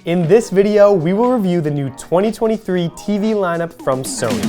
In this video, we will review the new 2023 TV lineup from Sony.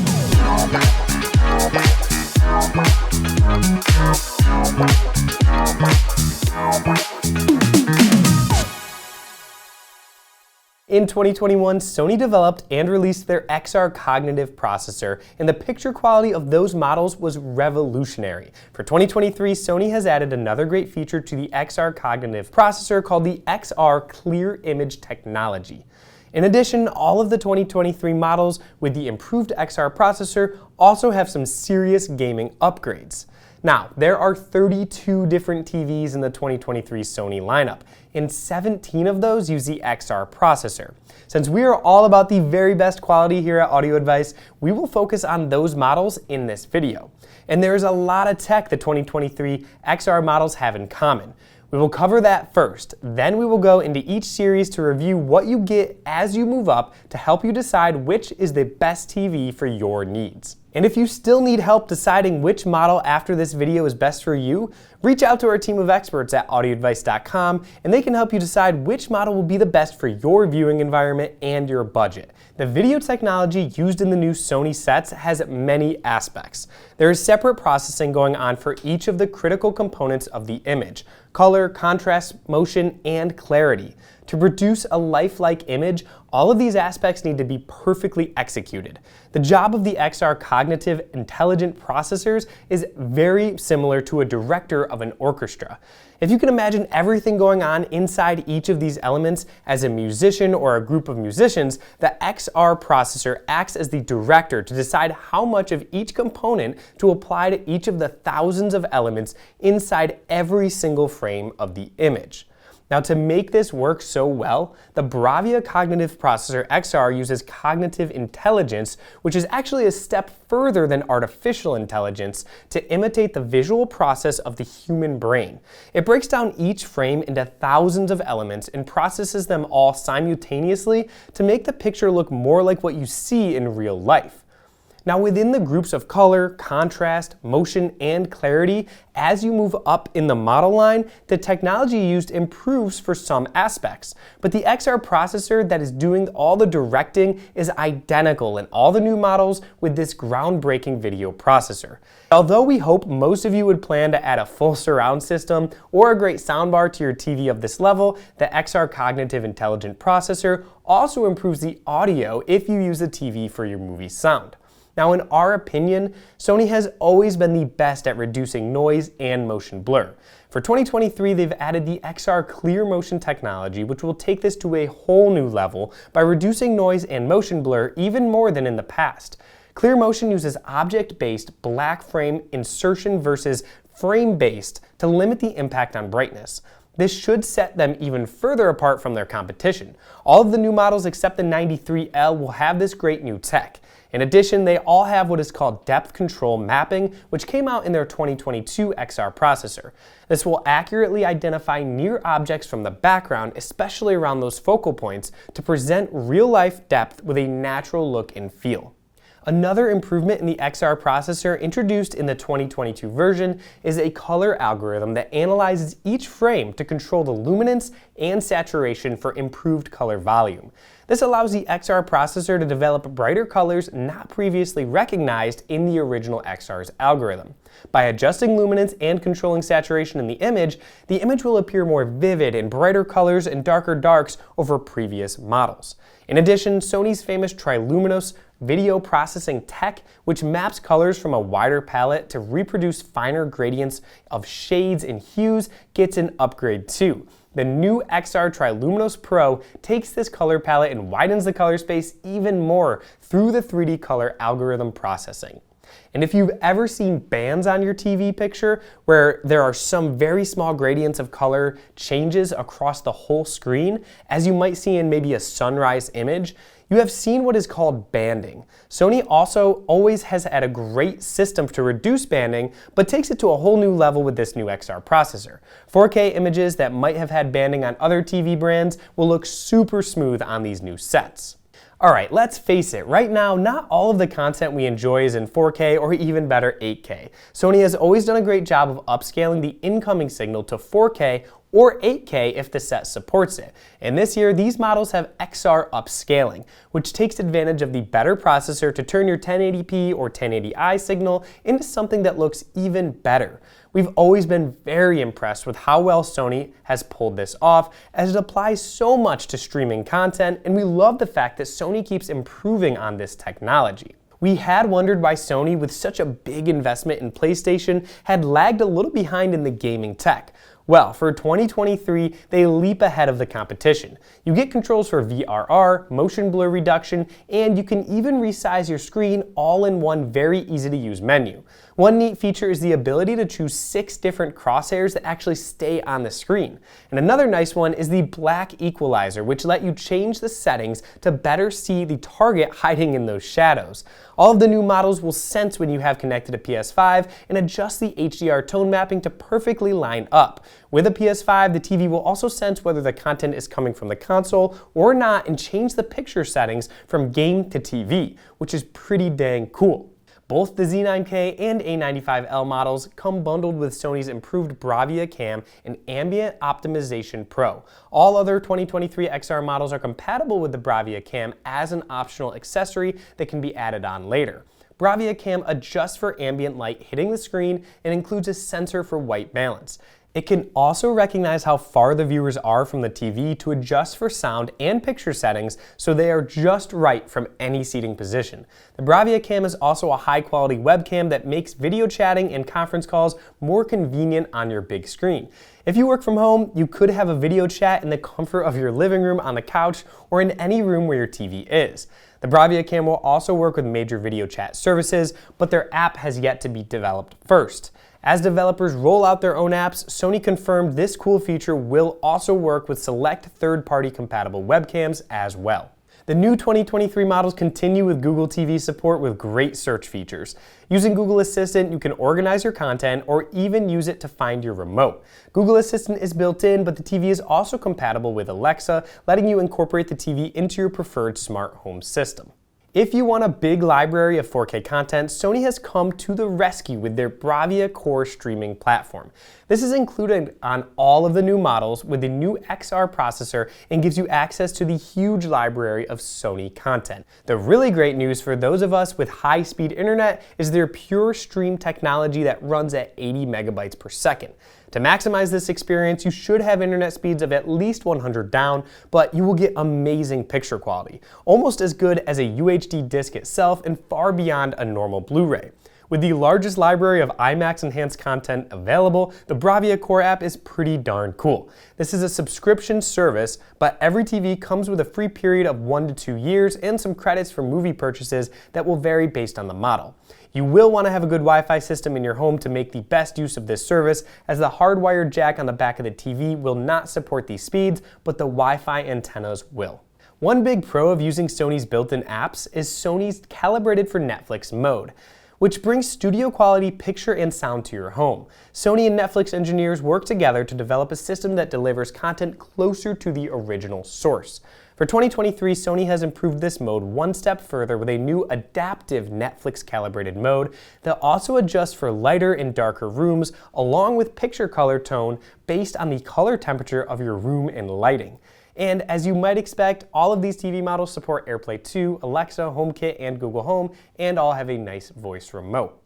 In 2021, Sony developed and released their XR cognitive processor, and the picture quality of those models was revolutionary. For 2023, Sony has added another great feature to the XR cognitive processor called the XR Clear Image technology. In addition, all of the 2023 models with the improved XR processor also have some serious gaming upgrades. Now, there are 32 different TVs in the 2023 Sony lineup, and 17 of those use the XR processor. Since we are all about the very best quality here at Audio Advice, we will focus on those models in this video. And there's a lot of tech the 2023 XR models have in common. We will cover that first, then we will go into each series to review what you get as you move up to help you decide which is the best TV for your needs. And if you still need help deciding which model after this video is best for you, reach out to our team of experts at audioadvice.com and they can help you decide which model will be the best for your viewing environment and your budget. The video technology used in the new Sony sets has many aspects. There is separate processing going on for each of the critical components of the image: color, contrast, motion, and clarity. To produce a lifelike image, all of these aspects need to be perfectly executed. The job of the XR cognitive intelligent processors is very similar to a director of an orchestra. If you can imagine everything going on inside each of these elements as a musician or a group of musicians, the XR processor acts as the director to decide how much of each component to apply to each of the thousands of elements inside every single frame of the image. Now, to make this work so well, the Bravia Cognitive Processor XR uses cognitive intelligence, which is actually a step further than artificial intelligence, to imitate the visual process of the human brain. It breaks down each frame into thousands of elements and processes them all simultaneously to make the picture look more like what you see in real life. Now, within the groups of color, contrast, motion, and clarity, as you move up in the model line, the technology used improves for some aspects. But the XR processor that is doing all the directing is identical in all the new models with this groundbreaking video processor. Although we hope most of you would plan to add a full surround system or a great soundbar to your TV of this level, the XR Cognitive Intelligent Processor also improves the audio if you use the TV for your movie sound. Now, in our opinion, Sony has always been the best at reducing noise and motion blur. For 2023, they've added the XR Clear Motion technology, which will take this to a whole new level by reducing noise and motion blur even more than in the past. Clear Motion uses object-based black frame insertion versus frame-based to limit the impact on brightness. This should set them even further apart from their competition. All of the new models except the 93L will have this great new tech. In addition, they all have what is called depth control mapping, which came out in their 2022 XR processor. This will accurately identify near objects from the background, especially around those focal points, to present real-life depth with a natural look and feel. Another improvement in the XR processor introduced in the 2022 version is a color algorithm that analyzes each frame to control the luminance and saturation for improved color volume. This allows the XR processor to develop brighter colors not previously recognized in the original XR's algorithm. By adjusting luminance and controlling saturation in the image will appear more vivid in brighter colors and darker darks over previous models. In addition, Sony's famous Triluminos video processing tech, which maps colors from a wider palette to reproduce finer gradients of shades and hues, gets an upgrade too. The new XR Triluminos Pro takes this color palette and widens the color space even more through the 3D color algorithm processing. And if you've ever seen bands on your TV picture where there are some very small gradients of color changes across the whole screen, as you might see in maybe a sunrise image, you have seen what is called banding. Sony also always has had a great system to reduce banding, but takes it to a whole new level with this new XR processor. 4K images that might have had banding on other TV brands will look super smooth on these new sets. Alright, let's face it, right now not all of the content we enjoy is in 4K or even better 8K. Sony has always done a great job of upscaling the incoming signal to 4K or 8K if the set supports it. And this year, these models have XR Upscaling, which takes advantage of the better processor to turn your 1080p or 1080i signal into something that looks even better. We've always been very impressed with how well Sony has pulled this off, as it applies so much to streaming content, and we love the fact that Sony keeps improving on this technology. We had wondered why Sony, with such a big investment in PlayStation, had lagged a little behind in the gaming tech. Well, for 2023, they leap ahead of the competition. You get controls for VRR, motion blur reduction, and you can even resize your screen all in one very easy to use menu. One neat feature is the ability to choose 6 different crosshairs that actually stay on the screen. And another nice one is the black equalizer, which let you change the settings to better see the target hiding in those shadows. All of the new models will sense when you have connected a PS5 and adjust the HDR tone mapping to perfectly line up. With a PS5, the TV will also sense whether the content is coming from the console or not and change the picture settings from game to TV, which is pretty dang cool. Both the Z9K and A95L models come bundled with Sony's improved Bravia Cam and Ambient Optimization Pro. All other 2023 XR models are compatible with the Bravia Cam as an optional accessory that can be added on later. Bravia Cam adjusts for ambient light hitting the screen and includes a sensor for white balance. It can also recognize how far the viewers are from the TV to adjust for sound and picture settings so they are just right from any seating position. The Bravia Cam is also a high-quality webcam that makes video chatting and conference calls more convenient on your big screen. If you work from home, you could have a video chat in the comfort of your living room, on the couch, or in any room where your TV is. The Bravia Cam will also work with major video chat services, but their app has yet to be developed first. As developers roll out their own apps, Sony confirmed this cool feature will also work with select third-party compatible webcams as well. The new 2023 models continue with Google TV support with great search features. Using Google Assistant, you can organize your content or even use it to find your remote. Google Assistant is built in, but the TV is also compatible with Alexa, letting you incorporate the TV into your preferred smart home system. If you want a big library of 4K content, Sony has come to the rescue with their Bravia Core streaming platform. This is included on all of the new models with the new XR processor and gives you access to the huge library of Sony content. The really great news for those of us with high-speed internet is their pure stream technology that runs at 80 megabytes per second. To maximize this experience, you should have internet speeds of at least 100 down, but you will get amazing picture quality, almost as good as a UHD disc itself and far beyond a normal Blu-ray. With the largest library of IMAX enhanced content available, the Bravia Core app is pretty darn cool. This is a subscription service, but every TV comes with a free period of 1 to 2 years and some credits for movie purchases that will vary based on the model. You will want to have a good Wi-Fi system in your home to make the best use of this service, as the hardwired jack on the back of the TV will not support these speeds, but the Wi-Fi antennas will. One big pro of using Sony's built-in apps is Sony's calibrated for Netflix mode, which brings studio quality picture and sound to your home. Sony and Netflix engineers work together to develop a system that delivers content closer to the original source. For 2023, Sony has improved this mode one step further with a new adaptive Netflix calibrated mode that also adjusts for lighter and darker rooms, along with picture color tone based on the color temperature of your room and lighting. And as you might expect, all of these TV models support AirPlay 2, Alexa, HomeKit, and Google Home, and all have a nice voice remote.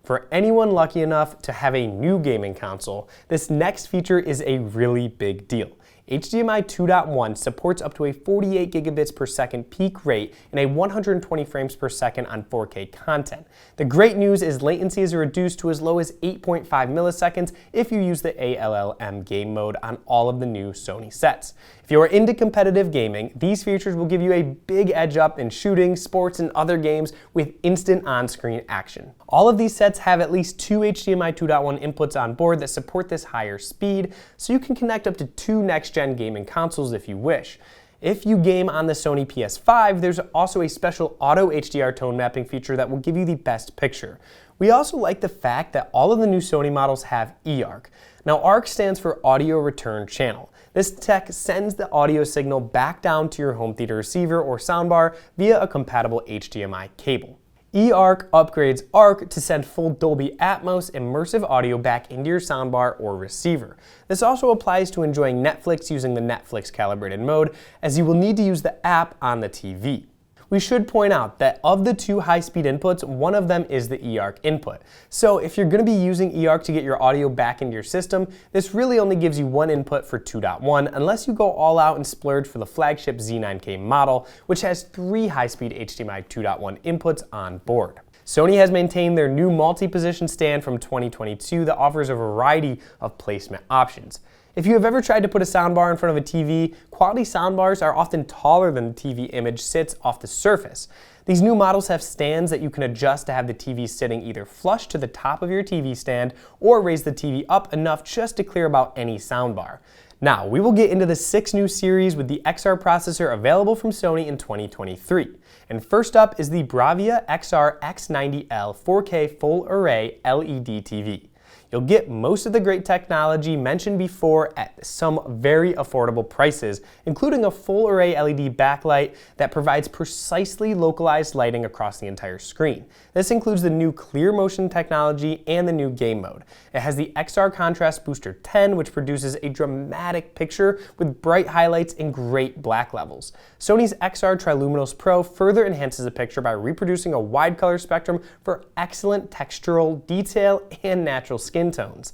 For anyone lucky enough to have a new gaming console, this next feature is a really big deal. HDMI 2.1 supports up to a 48 gigabits per second peak rate and a 120 frames per second on 4K content. The great news is latency is reduced to as low as 8.5 milliseconds if you use the ALLM game mode on all of the new Sony sets. If you are into competitive gaming, these features will give you a big edge up in shooting, sports, and other games with instant on-screen action. All of these sets have at least 2 HDMI 2.1 inputs on board that support this higher speed, so you can connect up to 2 next-gen gaming consoles if you wish. If you game on the Sony PS5, there's also a special auto HDR tone mapping feature that will give you the best picture. We also like the fact that all of the new Sony models have eARC. Now, ARC stands for Audio Return Channel. This tech sends the audio signal back down to your home theater receiver or soundbar via a compatible HDMI cable. eARC upgrades ARC to send full Dolby Atmos immersive audio back into your soundbar or receiver. This also applies to enjoying Netflix using the Netflix calibrated mode, as you will need to use the app on the TV. We should point out that of the two high-speed inputs, one of them is the eARC input. So if you're going to be using eARC to get your audio back into your system, this really only gives you one input for 2.1 unless you go all out and splurge for the flagship Z9K model, which has 3 high-speed HDMI 2.1 inputs on board. Sony has maintained their new multi-position stand from 2022 that offers a variety of placement options. If you have ever tried to put a soundbar in front of a TV, quality soundbars are often taller than the TV image sits off the surface. These new models have stands that you can adjust to have the TV sitting either flush to the top of your TV stand or raise the TV up enough just to clear about any soundbar. Now, we will get into the 6 new series with the XR processor available from Sony in 2023. And first up is the Bravia XR X90L 4K Full Array LED TV. You'll get most of the great technology mentioned before at some very affordable prices, including a full array LED backlight that provides precisely localized lighting across the entire screen. This includes the new clear motion technology and the new game mode. It has the XR Contrast Booster 10, which produces a dramatic picture with bright highlights and great black levels. Sony's XR Triluminos Pro further enhances the picture by reproducing a wide color spectrum for excellent textural detail and natural skin tones.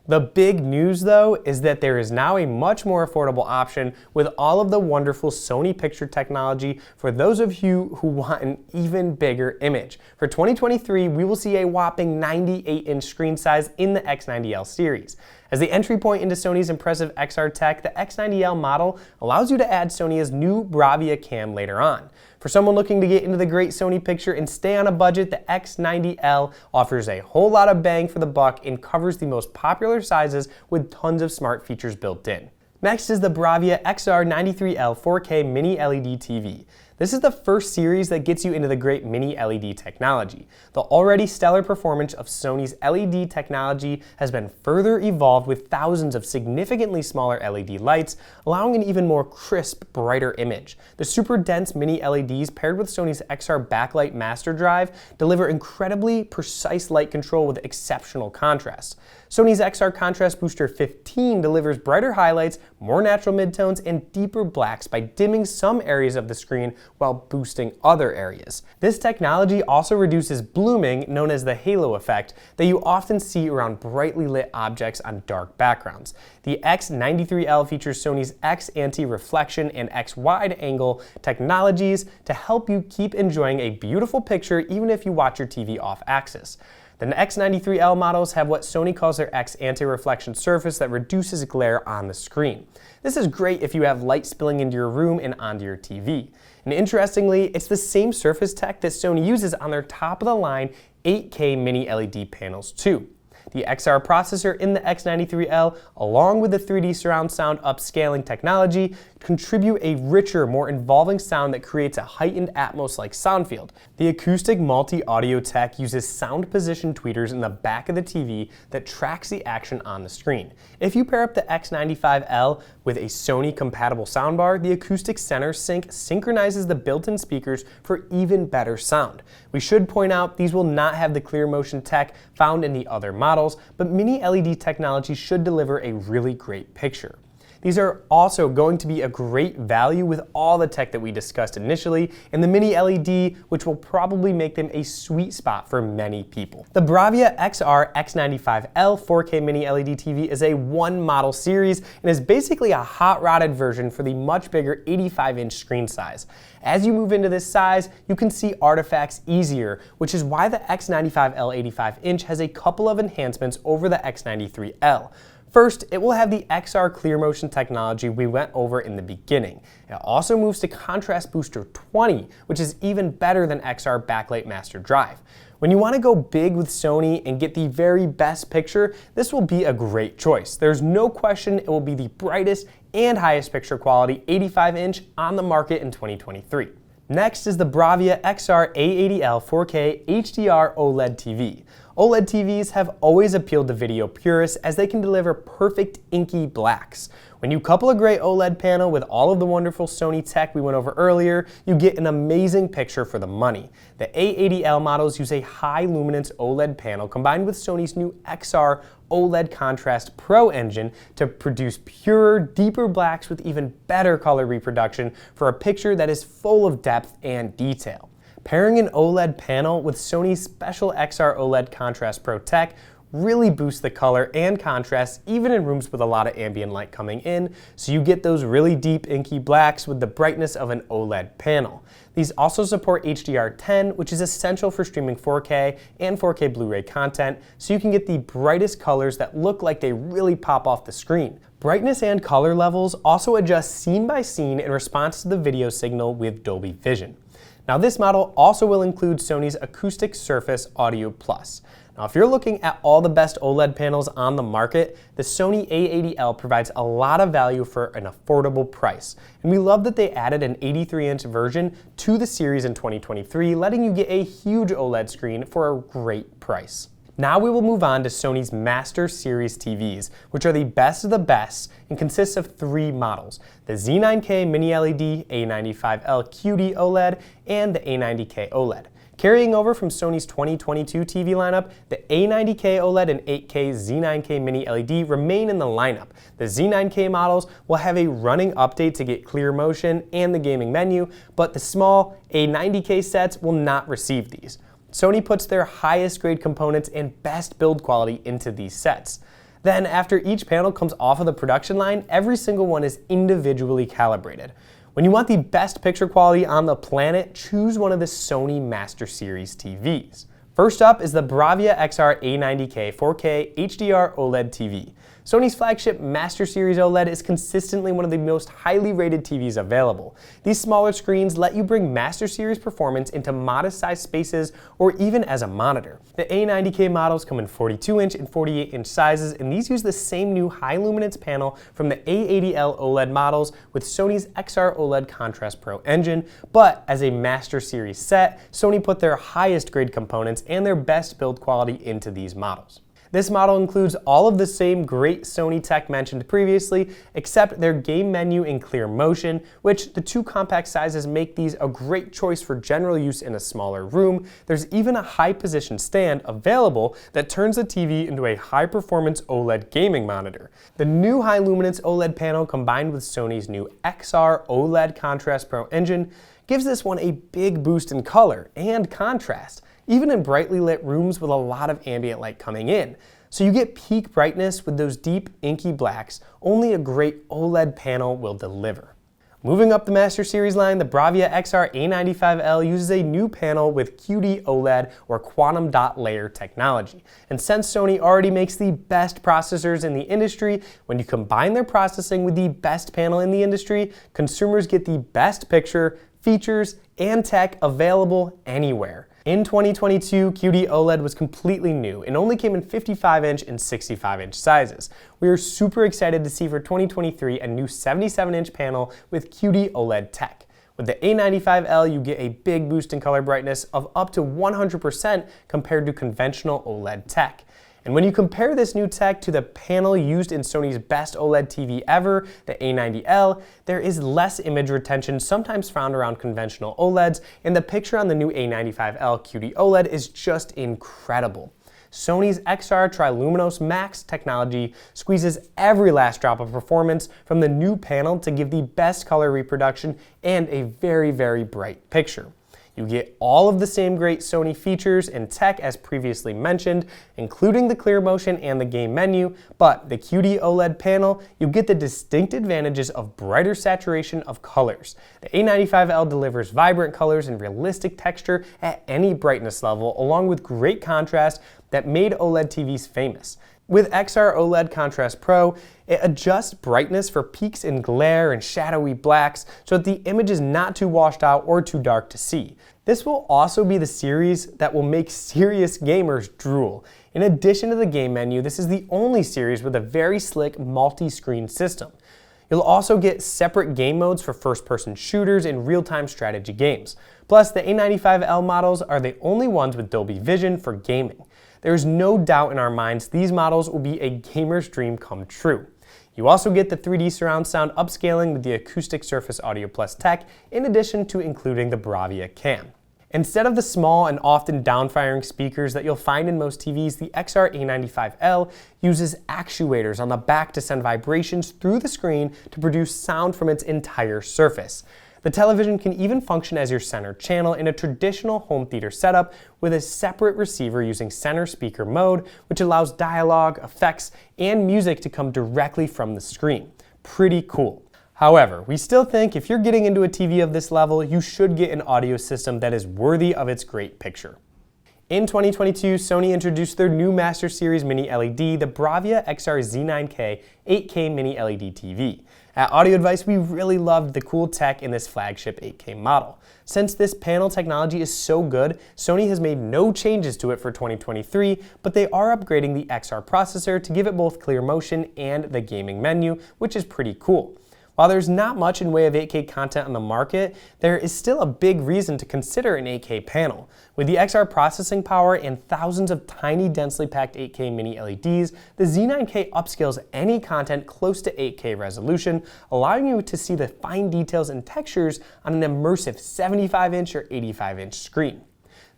The big news though is that there is now a much more affordable option with all of the wonderful Sony picture technology for those of you who want an even bigger image. For 2023, we will see a whopping 98-inch screen size in the X90L series. As the entry point into Sony's impressive XR tech, the X90L model allows you to add Sony's new Bravia Cam later on. For someone looking to get into the great Sony picture and stay on a budget, the X90L offers a whole lot of bang for the buck and covers the most popular sizes with tons of smart features built in. Next is the Bravia XR93L 4K Mini LED TV. This is the first series that gets you into the great Mini LED technology. The already stellar performance of Sony's LED technology has been further evolved with thousands of significantly smaller LED lights, allowing an even more crisp, brighter image. The super dense Mini LEDs paired with Sony's XR backlight master drive deliver incredibly precise light control with exceptional contrast. Sony's XR Contrast Booster 15 delivers brighter highlights, more natural midtones, and deeper blacks by dimming some areas of the screen while boosting other areas. This technology also reduces blooming, known as the halo effect, that you often see around brightly lit objects on dark backgrounds. The X93L features Sony's X anti-reflection and X wide-angle technologies to help you keep enjoying a beautiful picture even if you watch your TV off-axis. The X93L models have what Sony calls their X anti-reflection surface that reduces glare on the screen. This is great if you have light spilling into your room and onto your TV. And interestingly, it's the same surface tech that Sony uses on their top-of-the-line 8K Mini LED panels too. The XR processor in the X93L, along with the 3D surround sound upscaling technology, contribute a richer, more involving sound that creates a heightened Atmos-like sound field. The acoustic multi-audio tech uses sound position tweeters in the back of the TV that tracks the action on the screen. If you pair up the X95L with a Sony-compatible soundbar, the acoustic center sync synchronizes the built-in speakers for even better sound. We should point out these will not have the clear motion tech found in the other models, but Mini LED technology should deliver a really great picture. These are also going to be a great value with all the tech that we discussed initially, and the Mini LED, which will probably make them a sweet spot for many people. The Bravia XR X95L 4K Mini LED TV is a one-model series and is basically a hot-rodded version for the much bigger 85-inch screen size. As you move into this size, you can see artifacts easier, which is why the X95L 85-inch has a couple of enhancements over the X93L. First, it will have the XR clear motion technology we went over in the beginning. It also moves to Contrast Booster 20, which is even better than XR backlight master drive. When you want to go big with Sony and get the very best picture, this will be a great choice. There's no question it will be the brightest and highest picture quality 85-inch on the market in 2023. Next is the Bravia XR A80L 4K HDR OLED TV. OLED TVs have always appealed to video purists as they can deliver perfect inky blacks. When you couple a great OLED panel with all of the wonderful Sony tech we went over earlier, you get an amazing picture for the money. The A80L models use a high luminance OLED panel combined with Sony's new XR OLED Contrast Pro engine to produce purer, deeper blacks with even better color reproduction for a picture that is full of depth and detail. Pairing an OLED panel with Sony's special XR OLED Contrast Pro tech really boosts the color and contrast even in rooms with a lot of ambient light coming in, so you get those really deep inky blacks with the brightness of an OLED panel. These also support HDR10, which is essential for streaming 4K and 4K Blu-ray content, so you can get the brightest colors that look like they really pop off the screen. Brightness and color levels also adjust scene by scene in response to the video signal with Dolby Vision. Now this model also will include Sony's Acoustic Surface Audio Plus. Now if you're looking at all the best OLED panels on the market, the Sony A80L provides a lot of value for an affordable price. And we love that they added an 83-inch version to the series in 2023, letting you get a huge OLED screen for a great price. Now we will move on to Sony's Master Series TVs, which are the best of the best and consists of 3 models: the Z9K Mini LED, A95L QD-OLED, and the A90K OLED. Carrying over from Sony's 2022 TV lineup, the A90K OLED and 8K Z9K Mini LED remain in the lineup. The Z9K models will have a running update to get clear motion and the gaming menu, but the small A90K sets will not receive these. Sony puts their highest grade components and best build quality into these sets. Then, after each panel comes off of the production line, every single one is individually calibrated. When you want the best picture quality on the planet, choose one of the Sony Master Series TVs. First up is the Bravia XR A90K 4K HDR OLED TV. Sony's flagship Master Series OLED is consistently one of the most highly rated TVs available. These smaller screens let you bring Master Series performance into modest-sized spaces or even as a monitor. The A90K models come in 42-inch and 48-inch sizes, and these use the same new high-luminance panel from the A80L OLED models with Sony's XR OLED Contrast Pro engine, but as a Master Series set, Sony put their highest grade components and their best build quality into these models. This model includes all of the same great Sony tech mentioned previously, except their game menu in clear motion, which the 2 compact sizes make these a great choice for general use in a smaller room. There's even a high position stand available that turns the TV into a high performance OLED gaming monitor. The new high luminance OLED panel combined with Sony's new XR OLED Contrast Pro engine gives this one a big boost in color and contrast, even in brightly lit rooms with a lot of ambient light coming in. So you get peak brightness with those deep, inky blacks only a great OLED panel will deliver. Moving up the Master Series line, the Bravia XR A95L uses a new panel with QD-OLED or quantum dot layer technology. And since Sony already makes the best processors in the industry, when you combine their processing with the best panel in the industry, consumers get the best picture, features, and tech available anywhere. In 2022, QD-OLED was completely new and only came in 55-inch and 65-inch sizes. We are super excited to see for 2023 a new 77-inch panel with QD-OLED tech. With the A95L, you get a big boost in color brightness of up to 100% compared to conventional OLED tech. And when you compare this new tech to the panel used in Sony's best OLED TV ever, the A90L, there is less image retention sometimes found around conventional OLEDs, and the picture on the new A95L QD-OLED is just incredible. Sony's XR Triluminos Max technology squeezes every last drop of performance from the new panel to give the best color reproduction and a very, very bright picture. You get all of the same great Sony features and tech as previously mentioned, including the clear motion and the game menu, but the QD-OLED panel, you get the distinct advantages of brighter saturation of colors. The A95L delivers vibrant colors and realistic texture at any brightness level, along with great contrast that made OLED TVs famous. With XR OLED Contrast Pro, it adjusts brightness for peaks in glare and shadowy blacks so that the image is not too washed out or too dark to see. This will also be the series that will make serious gamers drool. In addition to the game menu, this is the only series with a very slick multi-screen system. You'll also get separate game modes for first-person shooters and real-time strategy games. Plus, the A95L models are the only ones with Dolby Vision for gaming. There's no doubt in our minds these models will be a gamer's dream come true. You also get the 3D surround sound upscaling with the Acoustic Surface Audio Plus tech, in addition to including the Bravia Cam. Instead of the small and often downfiring speakers that you'll find in most TVs, the A95L uses actuators on the back to send vibrations through the screen to produce sound from its entire surface. The television can even function as your center channel in a traditional home theater setup with a separate receiver using center speaker mode, which allows dialogue, effects, and music to come directly from the screen. Pretty cool. However, we still think if you're getting into a TV of this level, you should get an audio system that is worthy of its great picture. In 2022, Sony introduced their new Master Series Mini LED, the Bravia XR Z9K 8K Mini LED TV. At Audio Advice, we really loved the cool tech in this flagship 8K model. Since this panel technology is so good, Sony has made no changes to it for 2023, but they are upgrading the XR processor to give it both clear motion and the gaming menu, which is pretty cool. While there's not much in way of 8K content on the market, there is still a big reason to consider an 8K panel. With the XR processing power and thousands of tiny densely packed 8K mini LEDs, the Z9K upscales any content close to 8K resolution, allowing you to see the fine details and textures on an immersive 75-inch or 85-inch screen.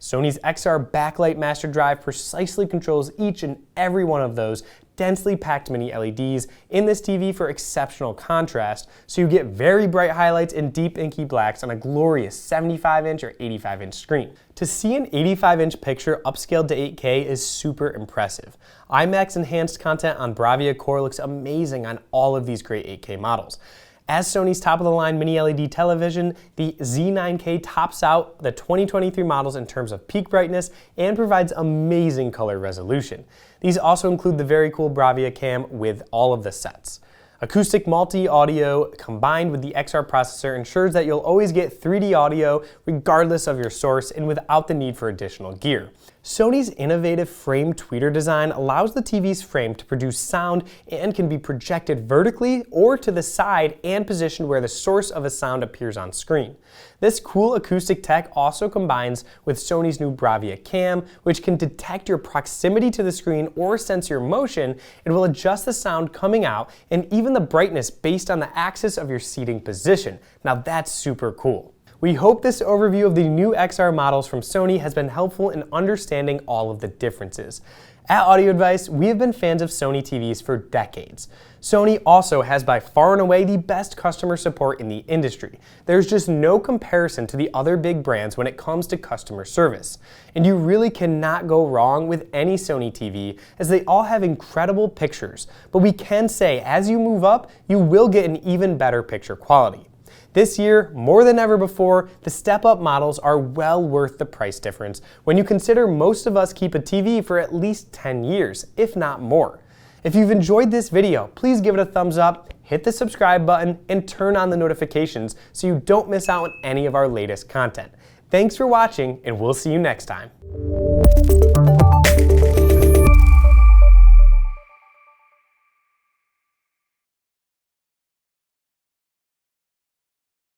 Sony's XR backlight master drive precisely controls each and every one of those densely packed mini LEDs in this TV for exceptional contrast, so you get very bright highlights and deep inky blacks on a glorious 75-inch or 85-inch screen. To see an 85-inch picture upscaled to 8K is super impressive. IMAX enhanced content on Bravia Core looks amazing on all of these great 8K models. As Sony's top-of-the-line mini LED television, the Z9K tops out the 2023 models in terms of peak brightness and provides amazing color resolution. These also include the very cool Bravia Cam with all of the sets. Acoustic multi-audio combined with the XR processor ensures that you'll always get 3D audio regardless of your source and without the need for additional gear. Sony's innovative frame tweeter design allows the TV's frame to produce sound and can be projected vertically or to the side and positioned where the source of a sound appears on screen. This cool acoustic tech also combines with Sony's new Bravia Cam, which can detect your proximity to the screen or sense your motion and will adjust the sound coming out and even the brightness based on the axis of your seating position. Now that's super cool. We hope this overview of the new XR models from Sony has been helpful in understanding all of the differences. At Audio Advice, we have been fans of Sony TVs for decades. Sony also has by far and away the best customer support in the industry. There's just no comparison to the other big brands when it comes to customer service. And you really cannot go wrong with any Sony TV, as they all have incredible pictures. But we can say as you move up, you will get an even better picture quality. This year, more than ever before, the step-up models are well worth the price difference when you consider most of us keep a TV for at least 10 years, if not more. If you've enjoyed this video, please give it a thumbs up, hit the subscribe button, and turn on the notifications so you don't miss out on any of our latest content. Thanks for watching, and we'll see you next time.